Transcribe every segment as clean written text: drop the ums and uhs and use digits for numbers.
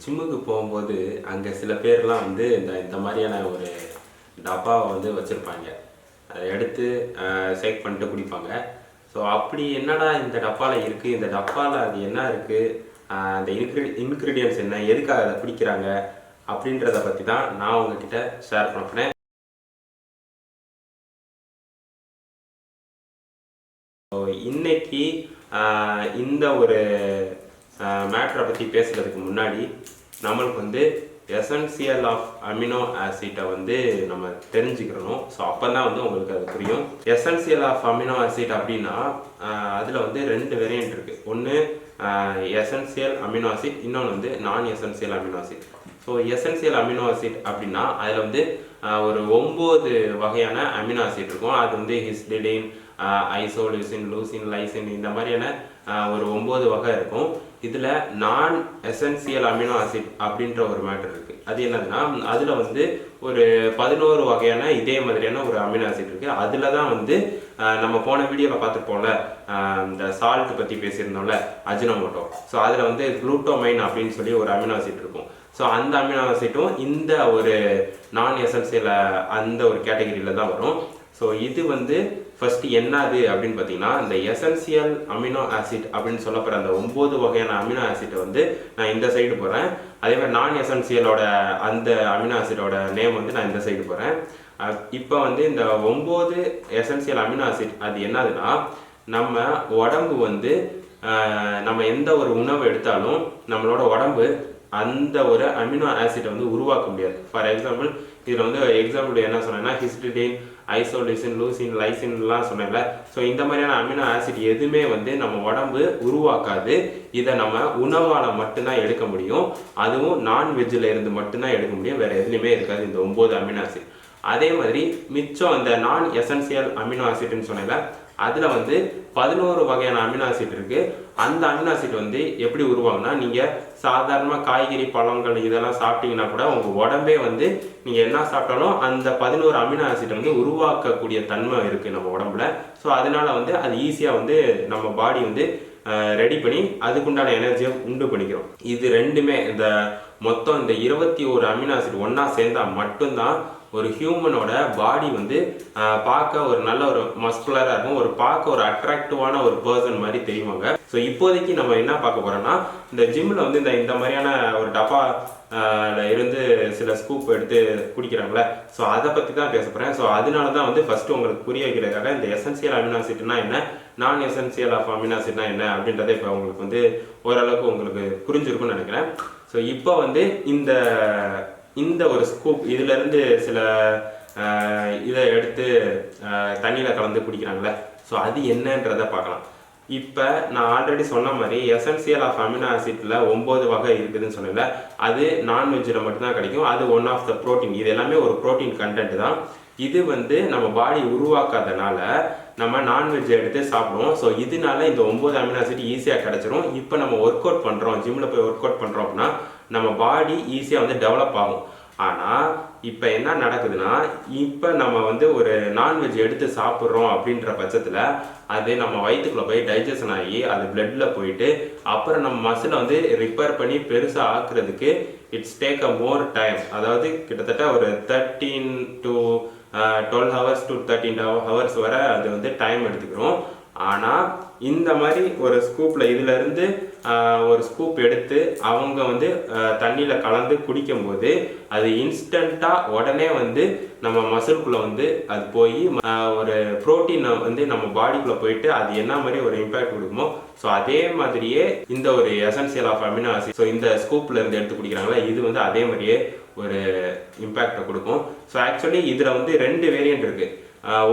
ஜிம்முக்கு போகும்போது அங்கே சில பேர்லாம் வந்து இந்த மாதிரியான ஒரு டப்பாவை வந்து வச்சுருப்பாங்க. அதை எடுத்து ஷேக் பண்ணிட்டு குடிப்பாங்க. ஸோ அப்படி என்னடா இந்த டப்பாவில் இருக்குது, இந்த டப்பாவில் அது என்ன இருக்குது, அந்த இன்க்ரீடியன்ட்ஸ் என்ன, எதுக்காக அதை குடிக்கிறாங்க அப்படின்றத பற்றி தான் நான் உங்ககிட்ட ஷேர் பண்ண போனேன். ஸோ இன்னைக்கு இந்த ஒரு மேட்ரை பற்றி பேசுகிறதுக்கு முன்னாடி நம்மளுக்கு வந்து எசென்சியல் ஆஃப் அமினோ ஆசிட்டை வந்து நம்ம தெரிஞ்சுக்கிறணும். ஸோ அப்போ தான் வந்து உங்களுக்கு அது புரியும். எசென்சியல் ஆஃப் அமினோ ஆசிட் அப்படின்னா அதில் வந்து 2 வேரியன்ட் இருக்குது. ஒன்று எசென்சியல் அமினோ ஆசிட், இன்னொன்று வந்து நான் essential amino acid. So essential amino acid அப்படின்னா அதில் வந்து ஒரு 9 வகையான அமினோ ஆசிட் இருக்கும். அது வந்து ஹிஸ்டிடின், ஐசோலூசின், லூசின், லைசின், இந்த மாதிரியான ஒரு 9 வகை இருக்கும். இதில் நான் எசென்சியல் அமினோ ஆசிட் அப்படின்ற ஒரு மேட்டர் இருக்குது. அது என்னதுன்னா அதில் வந்து ஒரு 11 வகையான இதே மாதிரியான ஒரு அமினோ ஆசிட் இருக்குது. அதில் தான் வந்து நம்ம போன வீடியோவில் பார்த்துருப்போம்ல, இந்த சால்ட் பற்றி பேசியிருந்தோம்ல, அஜினோமோட்டோ. ஸோ அதில் வந்து குளூட்டோமைன் அப்படின்னு சொல்லி ஒரு அமினோ ஆசிட் இருக்கும். ஸோ அந்த அமினோ ஆசிட்டும் இந்த ஒரு நான் எசென்சியல் அந்த ஒரு கேட்டகரியில் தான் வரும். ஸோ இது வந்து ஃபர்ஸ்ட் என்னது அப்படின்னு பார்த்தீங்கன்னா, இந்த எசென்சியல் அமினோ ஆசிட் அப்படின்னு சொல்லப்படுற அந்த 9 வகையான அமினோ ஆசிட்டை வந்து நான் இந்த சைடு போகிறேன். அதே மாதிரி நான் எசென்சியலோட அந்த அமினோ ஆசிடோட நேம் வந்து நான் இந்த சைடு போகிறேன். இப்போ வந்து இந்த 9 எசென்சியல் அமினோ ஆசிட் அது என்னதுன்னா, நம்ம உடம்பு வந்து நம்ம எந்த ஒரு உணவு எடுத்தாலும் நம்மளோட உடம்பு அந்த ஒரு அமினோ ஆசிட்டை வந்து உருவாக்க முடியாது. ஃபார் எக்ஸாம்பிள் இதில் வந்து எக்ஸாம்பிள் என்ன சொன்னேன்னா, ஹிஸ்டிடின், ஐசோலிசின், லூசின், லைசின்லாம் சொன்னேன்ல. ஸோ இந்த மாதிரியான அமினோ ஆசிட் எதுவுமே வந்து நம்ம உடம்பு உருவாக்காது. இதை நம்ம உணவால் மட்டும்தான் எடுக்க முடியும். அதுவும் நான்வெஜ்ஜில் இருந்து மட்டும்தான் எடுக்க முடியும், வேறு எதுலையுமே இருக்காது இந்த 9 அமினோ ஆசிட். அதே மாதிரி மிச்சம் அந்த நான் எசென்சியல் அமினோ ஆசிட்னு சொன்னேன்ல, அதில் வந்து 11 வகையான அமினோ ஆசிட் இருக்குது. அந்த அமினோ ஆசிட் வந்து எப்படி உருவாகும்னா, நீங்கள் சாதாரணமாக காய்கறி, பழங்கள் இதெல்லாம் சாப்பிட்டீங்கன்னா கூட உங்கள் உடம்பே வந்து நீங்கள் என்ன சாப்பிட்டாலும் அந்த 11 அமினோ ஆசிட் வந்து உருவாக்கக்கூடிய தன்மை இருக்குது நம்ம உடம்புல. ஸோ அதனால வந்து அது ஈஸியாக வந்து நம்ம பாடி வந்து ரெடி பண்ணி அதுக்குண்டான எனர்ஜியை உண்டு பண்ணிக்கிறோம். இது ரெண்டுமே இந்த மொத்தம் இந்த 21 அமினோ ஆசிட் ஒன்றா சேர்ந்தால் மட்டும்தான் ஒரு ஹியூமனோட பாடி வந்து பார்க்க ஒரு நல்ல ஒரு மஸ்குலராக இருக்கும், ஒரு பார்க்க ஒரு அட்ராக்டிவான ஒரு பர்சன் மாதிரி தெரியுவாங்க. ஸோ இப்போதைக்கு நம்ம என்ன பார்க்க போகிறோம்னா, இந்த ஜிம்மில் வந்து இந்த மாதிரியான ஒரு டப்பா இருந்து சில ஸ்கூப் எடுத்து குடிக்கிறாங்களே, ஸோ அதை பற்றி தான் பேச போகிறேன். ஸோ அதனால தான் வந்து ஃபஸ்ட்டு உங்களுக்கு புரிய வைக்கிறதுக்காக இந்த எசென்சியல் அமினோ ஆசிட்னா என்ன, நான் எசென்சியல் ஆஃப் அமினோ ஆசிட்னா என்ன அப்படின்றத இப்போ உங்களுக்கு வந்து ஓரளவுக்கு உங்களுக்கு புரிஞ்சிருக்கும்னு நினைக்கிறேன். ஸோ இப்போ வந்து இந்த ஒரு ஸ்கூப் இதிலேருந்து சில இதை எடுத்து தண்ணியில் கலந்து குடிக்கிறாங்களே, ஸோ அது என்னன்றதை பார்க்கலாம். இப்போ நான் ஆல்ரெடி சொன்ன மாதிரி எசென்சியல் ஆஃப் அமினோ ஆசிட்டில் 9 வகை இருக்குதுன்னு சொன்னேன்ல, அது நான்வெஜ்ஜில் மட்டும்தான் கிடைக்கும். அது ஒன் ஆஃப் த ப்ரோட்டீன். இது எல்லாமே ஒரு ப்ரோட்டீன் கண்டென்ட் தான். இது வந்து நம்ம பாடி உருவாக்காதனால நம்ம நான்வெஜ் எடுத்து சாப்பிடுவோம். ஸோ இதனால இந்த 9 அமினோ ஆசிட் ஈஸியாக கிடச்சிரும். இப்போ நம்ம ஒர்க் அவுட் பண்ணுறோம், ஜிம்மில் போய் ஒர்க் அவுட் பண்ணுறோம் அப்படின்னா நம்ம பாடி ஈஸியாக வந்து டெவலப் ஆகும். ஆனால் இப்போ என்ன நடக்குதுன்னா, இப்போ நம்ம வந்து ஒரு நான்வெஜ் எடுத்து சாப்பிட்றோம் அப்படின்ற பட்சத்தில் அது நம்ம வயிற்றுக்குள்ளே போய் டைஜஷன் ஆகி அது பிளட்டில் போயிட்டு அப்புறம் நம்ம மசிலை வந்து ரிப்பேர் பண்ணி பெருசாக ஆக்குறதுக்கு it's take a more time. அதாவது கிட்டத்தட்ட ஒரு 13 to 12 hours to 13 hours வரை அது வந்து டைம் எடுத்துக்கிறோம். ஆனால் இந்த மாதிரி ஒரு ஸ்கூப்பில் இதிலேருந்து ஒரு ஸ்கூப் எடுத்து அவங்க வந்து தண்ணியில் கலந்து குடிக்கும்போது அது இன்ஸ்டண்ட்டாக உடனே வந்து நம்ம மசில்குள்ளே வந்து அது போய் ஒரு ப்ரோட்டீனை வந்து நம்ம பாடிக்குள்ளே போயிட்டு அது என்ன மாதிரி ஒரு இம்பேக்ட் கொடுக்குமோ, ஸோ அதே மாதிரியே இந்த ஒரு essential of amino acid, so இந்த ஸ்கூப்பில் இருந்து எடுத்து குடிக்கிறாங்களா, இது வந்து அதே மாதிரியே ஒரு இம்பேக்டை கொடுக்கும். ஸோ ஆக்சுவலி இதில் வந்து 2 வேரியன்ட் இருக்குது.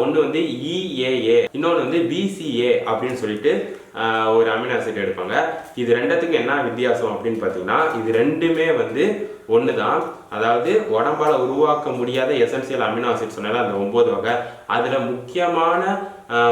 ஒன்று வந்து EAA, இன்னொன்று வந்து BCA அப்படின்னு சொல்லிட்டு ஒரு அமினோ ஆசிட் எடுப்பாங்க. இது ரெண்டுத்துக்கும் என்ன வித்தியாசம் அப்படின்னு பார்த்தீங்கன்னா, இது ரெண்டுமே வந்து ஒன்று தான். அதாவது உடம்பால் உருவாக்க முடியாத எசென்சியல் அமினோ ஆசிட் சொன்னால அந்த 9 வகை, அதில் முக்கியமான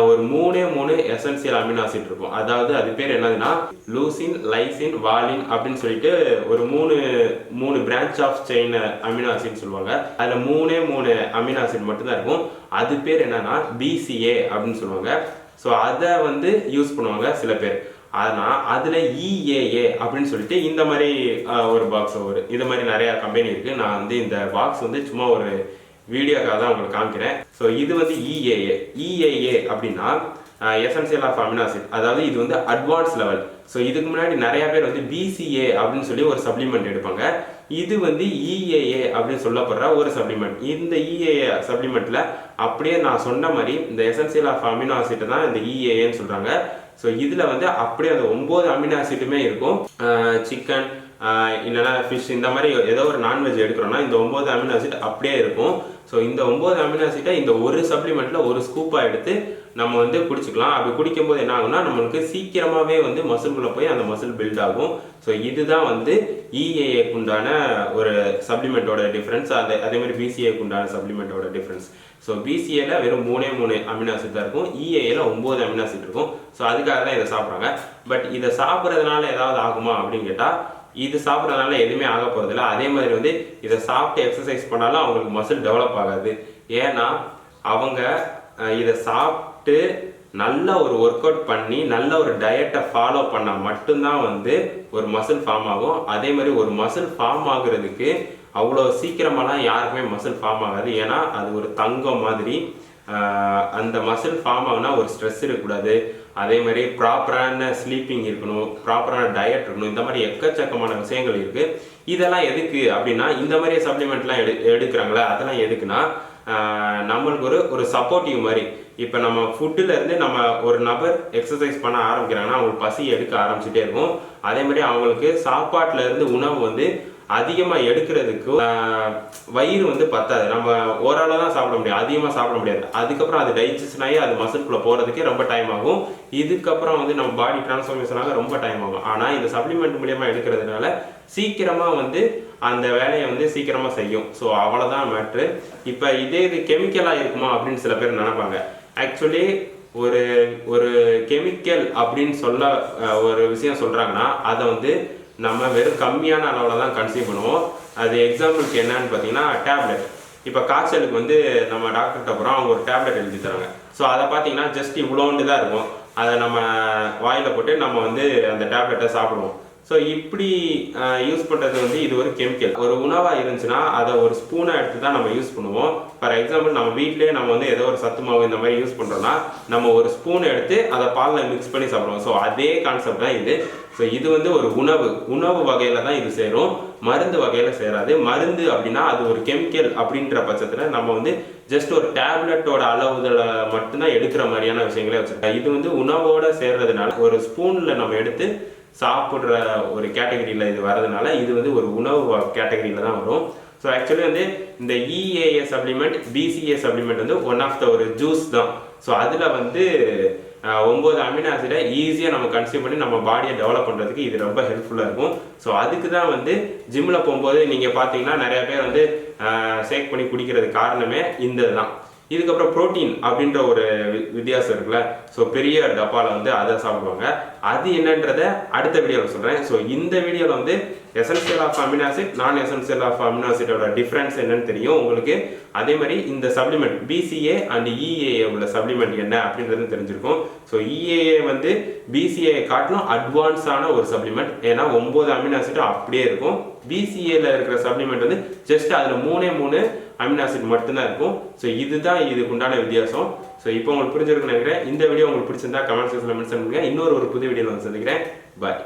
ஒரு 3 எசென்சியல் அமினோ ஆசிட் இருக்கும். அதாவது அது பேர் என்னதுன்னா லூசின், லைசின், வாலின் அப்படின்னு சொல்லிட்டு ஒரு 3 branch of chain amino acid சொல்லுவாங்க. அதில் 3 அமினோ ஆசிட் மட்டும்தான் இருக்கும். அது பேர் என்னன்னா BCA அப்படின்னு சொல்லுவாங்க. ஸோ அதை வந்து யூஸ் பண்ணுவாங்க சில பேர். ஆனால் அதில் EAA அப்படின்னு சொல்லிட்டு இந்த மாதிரி ஒரு பாக்ஸ் வரும். இது மாதிரி நிறையா கம்பெனி இருக்குது. நான் வந்து இந்த பாக்ஸ் வந்து சும்மா ஒரு வீடியோக்காக தான் உங்களுக்கு காமிக்கிறேன். ஸோ இது வந்து EAA அப்படின்னா எசென்சியல் ஆஃப் அமினோ ஆசிட், அதாவது இது வந்து அட்வான்ஸ் லெவல். ஸோ இதுக்கு முன்னாடி நிறைய பேர் வந்து BCA அப்படின்னு சொல்லி ஒரு சப்ளிமெண்ட் எடுப்பாங்க. இது வந்து EAA அப்படின்னு சொல்லப்படுற ஒரு சப்ளிமெண்ட். இந்த EAA சப்ளிமெண்ட்ல அப்படியே நான் சொன்ன மாதிரி இந்த எசென்சியல் ஆஃப் அமினோ ஆசிட் தான் இந்த EAAன்னு சொல்றாங்க. ஸோ இதுல வந்து அப்படியே அந்த 9 அமினோ ஆசிட்டுமே இருக்கும். சிக்கன் இல்லைன்னா ஃபிஷ் இந்த மாதிரி ஏதோ ஒரு நான்வெஜ் எடுக்கிறோம்னா இந்த 9 அமினோ ஆசிட் அப்படியே இருக்கும். ஸோ இந்த 9 அமினோ ஆசிட்டை இந்த ஒரு சப்ளிமெண்ட்ல ஒரு ஸ்கூப்பாக எடுத்து நம்ம வந்து குடிச்சிக்கலாம். அப்படி குடிக்கும்போது என்ன ஆகும்னா நம்மளுக்கு சீக்கிரமாகவே வந்து மசில்குள்ளே போய் அந்த மசில் பில்ட் ஆகும். ஸோ இதுதான் வந்து EAAக்கு உண்டான ஒரு சப்ளிமெண்ட்டோட டிஃப்ரென்ஸ். அதே மாதிரி BCAக்கு உண்டான சப்ளிமெண்ட்டோட டிஃப்ரென்ஸ். ஸோ BCAல வெறும் 3 அமினோ ஆசிட் தான் இருக்கும், EAAல 9 அமினோ ஆசிட் இருக்கும். ஸோ அதுக்காக தான் இதை சாப்பிட்றாங்க. பட் இதை சாப்பிட்றதுனால ஏதாவது ஆகுமா அப்படின்னு கேட்டால் இது சாப்பிட்றதுனால எதுவுமே ஆக போகிறதில்ல. அதே மாதிரி வந்து இதை சாப்பிட்டு எக்ஸசைஸ் பண்ணாலும் அவங்களுக்கு மசில் டெவலப் ஆகாது. ஏன்னா அவங்க இதை சாப்பிட்டு நல்ல ஒரு ஒர்க் அவுட் பண்ணி நல்ல ஒரு டயட்டை ஃபாலோ பண்ணால் மட்டும்தான் வந்து ஒரு மசில் ஃபார்ம் ஆகும். அதே மாதிரி ஒரு மசில் ஃபார்ம் ஆகுறதுக்கு அவ்வளோ சீக்கிரமாலாம் யாருக்குமே மசில் ஃபார்ம் ஆகாது. ஏன்னா அது ஒரு தங்கம் மாதிரி. அந்த மசில் ஃபார்ம் ஆகுனா ஒரு ஸ்ட்ரெஸ் இருக்கக்கூடாது, அதே மாதிரி ப்ராப்பரான ஸ்லீப்பிங் இருக்கணும், ப்ராப்பரான டயட் இருக்கணும். இந்த மாதிரி எக்கச்சக்கமான விஷயங்கள் இருக்குது. இதெல்லாம் எதுக்கு அப்படின்னா இந்த மாதிரி சப்ளிமெண்ட்லாம் எடுக்கிறாங்களே அதெல்லாம் எதுக்குன்னா நம்மளுக்கு ஒரு சப்போர்ட்டிவ் மாதிரி. இப்போ நம்ம ஃபுட்டில் இருந்து நம்ம ஒரு நபர் எக்ஸசைஸ் பண்ண ஆரம்பிக்கிறாங்கன்னா அவங்களுக்கு பசி எடுக்க ஆரம்பிச்சுட்டே இருக்கும். அதே மாதிரி அவங்களுக்கு சாப்பாட்டில் இருந்து உணவு வந்து அதிகமாக எடுக்கிறதுக்கு வயிறு வந்து பத்தாது. நம்ம ஓரளவு தான் சாப்பிட முடியும், அதிகமாக சாப்பிட முடியாது. அதுக்கப்புறம் அது டைஜஷன் ஆகி அது மசில்குள்ளே போகிறதுக்கே ரொம்ப டைம் ஆகும். இதுக்கப்புறம் வந்து நம்ம பாடி டிரான்ஸ்ஃபார்மேஷன் ஆக ரொம்ப டைம் ஆகும். ஆனால் இந்த சப்ளிமெண்ட் மூலியமாக எடுக்கிறதுனால சீக்கிரமாக வந்து அந்த வேலையை வந்து சீக்கிரமாக செய்யும். ஸோ அவ்வளோதான் மேட்ரு. இப்போ இது கெமிக்கலாக இருக்குமா அப்படின்னு சில பேர் நினைப்பாங்க. ஆக்சுவலி ஒரு கெமிக்கல் அப்படின்னு சொல்ல ஒரு விஷயம் சொல்கிறாங்கன்னா அதை வந்து நம்ம வெறும் கம்மியான அளவில் தான் கன்சியூம் பண்ணுவோம். அது எக்ஸாம்பிளுக்கு என்னன்னு பார்த்தீங்கன்னா டேப்லெட். இப்போ காய்ச்சலுக்கு வந்து நம்ம டாக்டர்கிட்ட போகிறோம், அவங்க ஒரு டேப்லெட் எழுதி தராங்க. ஸோ அதை பார்த்தீங்கன்னா ஜஸ்ட் இவ்வளோண்டு தான் இருக்கும். அதை நம்ம வாயில் போட்டு நம்ம வந்து அந்த டேப்லெட்டை சாப்பிடுவோம். ஸோ இப்படி யூஸ் பண்ணுறது வந்து இது ஒரு கெமிக்கல். ஒரு உணவாக இருந்துச்சுன்னா அதை ஒரு ஸ்பூனை எடுத்து தான் நம்ம யூஸ் பண்ணுவோம். ஃபார் எக்ஸாம்பிள் நம்ம வீட்டிலேயே நம்ம வந்து ஏதோ ஒரு சத்து மாவு இந்த மாதிரி யூஸ் பண்ணுறோம்னா நம்ம ஒரு ஸ்பூனை எடுத்து அதை பாலில் மிக்ஸ் பண்ணி சாப்பிடுவோம். ஸோ அதே கான்செப்ட் தான் இது. ஸோ இது வந்து ஒரு உணவு வகையில் தான் இது சேரும், மருந்து வகையில் சேராது. மருந்து அப்படின்னா அது ஒரு கெமிக்கல் அப்படின்ற பட்சத்தில் நம்ம வந்து ஜஸ்ட் ஒரு டேப்லெட்டோட அளவுகளை மட்டும்தான் எடுக்கிற மாதிரியான விஷயங்களே வச்சுருக்கோம். இது வந்து உணவோட சேர்றதுனால ஒரு ஸ்பூனில் நம்ம எடுத்து சாப்பிட்ற ஒரு கேட்டகரியில் இது வரதுனால இது வந்து ஒரு உணவு கேட்டகரியில் தான் வரும். ஸோ ஆக்சுவலி வந்து இந்த EAA சப்ளிமெண்ட் BCA சப்ளிமெண்ட் வந்து ஒன் ஆஃப் த ஒரு ஜூஸ் தான். ஸோ அதில் வந்து 9 அமினோ ஆசிடை ஈஸியாக நம்ம கன்சியூம் பண்ணி நம்ம பாடியை டெவலப் பண்ணுறதுக்கு இது ரொம்ப ஹெல்ப்ஃபுல்லாக இருக்கும். ஸோ அதுக்கு தான் வந்து ஜிம்மில் போகும்போது நீங்கள் பார்த்தீங்கன்னா நிறைய பேர் வந்து ஷேக் பண்ணி குடிக்கிறதுக்கு காரணமே இந்த தான். இதுக்கப்புறம் புரோட்டீன் அப்படின்ற ஒரு வித்தியாசம் இருக்குல்ல. ஸோ பெரிய டப்பாவில் வந்து அதை சாப்பிடுவாங்க. அது என்னன்றதை அடுத்த வீடியோவில் சொல்கிறேன். ஸோ இந்த வீடியோவில் வந்து essential of amino acid non essential of amino ஆசிடோட டிஃப்ரென்ஸ் என்னன்னு தெரியும் உங்களுக்கு. அதே மாதிரி இந்த சப்ளிமெண்ட் BCA அண்ட் EAA உள்ள சப்ளிமெண்ட் என்ன அப்படின்றது தெரிஞ்சிருக்கும். ஸோ EAA வந்து BCA காட்டிலும் அட்வான்ஸான ஒரு சப்ளிமெண்ட். ஏன்னா 9 அமினோ ஆசிட் அப்படியே இருக்கும். BCAல இருக்கிற சப்ளிமெண்ட் வந்து ஜஸ்ட் அதில் 3 அமினோ ஆசிட் மட்டும்தான் இருக்கும். ஸோ இதுதான் இதுக்கு உண்டான வித்தியாசம். ஸோ இப்போ உங்களுக்கு புரிஞ்சிருக்குன்னு நினைக்கிறேன். இந்த வீடியோ உங்களுக்கு பிடிச்சிருந்தா கமெண்ட் செக்ஷனில் மென்ஷன் பண்ணுங்க. இன்னொரு புது வீடியோவில் வந்து சந்திக்கிறேன். பாய்.